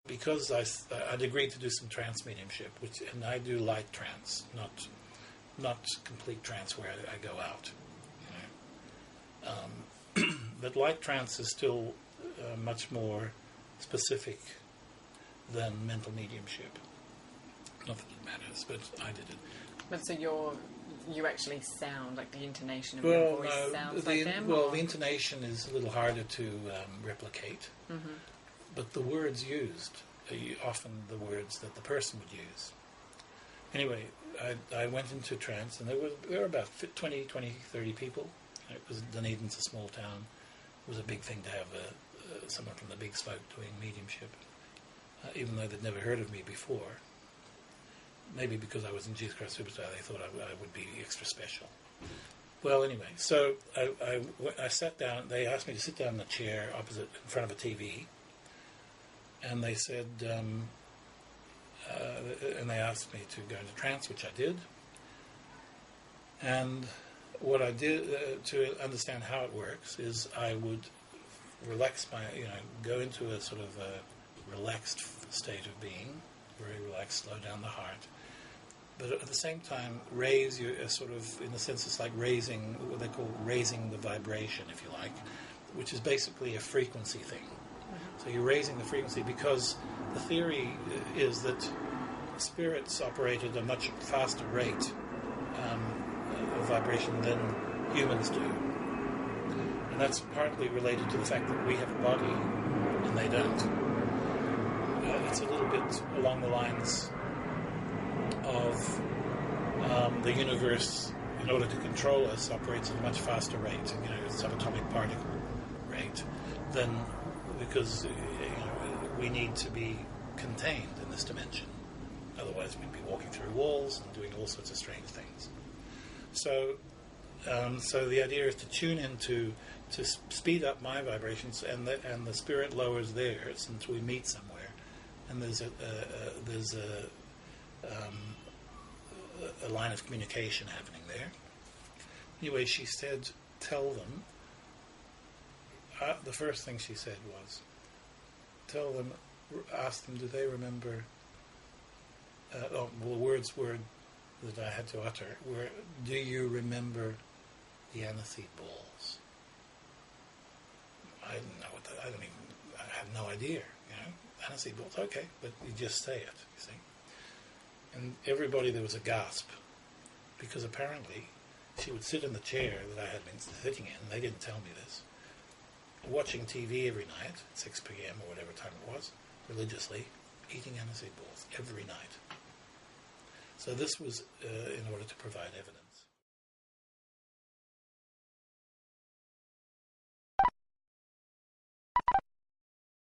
because I'd agreed to do some trance mediumship, and I do light trance, not complete trance where I go out. You know? But light trance is still much more specific than mental mediumship. Not that it matters, but I did it. But so you actually sound like the intonation of your voice sounds like them? Well, the intonation is a little harder to replicate, but the words used are often the words that the person would use. Anyway, I went into trance, and there were about 20, 30 people. It was Dunedin's a small town. It was a big thing to have someone from the big smoke doing mediumship, even though they'd never heard of me before. Maybe because I was in Jesus Christ Superstar, they thought I would be extra special. Well, anyway, so I sat down. They asked me to sit down in a chair in front of a TV, and they said, and they asked me to go into trance, which I did. And what I did to understand how it works is I would relax go into a sort of a relaxed state of being, very relaxed, slow down the heart, but at the same time raise you sort of, in a sense, it's like raising what they call raising the vibration, if you like, which is basically a frequency thing. So you're raising the frequency because the theory is that spirits operate at a much faster rate of vibration than humans do. And that's partly related to the fact that we have a body and they don't. It's a little bit along the lines of the universe, in order to control us, operates at a much faster rate, subatomic particle rate, because we need to be contained in this dimension. Otherwise, we'd be walking through walls and doing all sorts of strange things. So the idea is to tune into to speed up my vibrations, and the spirit lowers theirs until we meet somewhere, and there's a line of communication happening there. Anyway, she said, "Tell them." The first thing she said was, "Tell them, ask them, do they remember?" The words were that I had to utter were, "Do you remember the aniseed balls?" I didn't know what that. I had no idea. Aniseed balls. Okay, but you just say it. You see. And everybody, there was a gasp, because apparently she would sit in the chair that I had been sitting in. They didn't tell me this. Watching TV every night at 6 p.m. or whatever time it was, religiously, eating aniseed balls every night. So this was in order to provide evidence.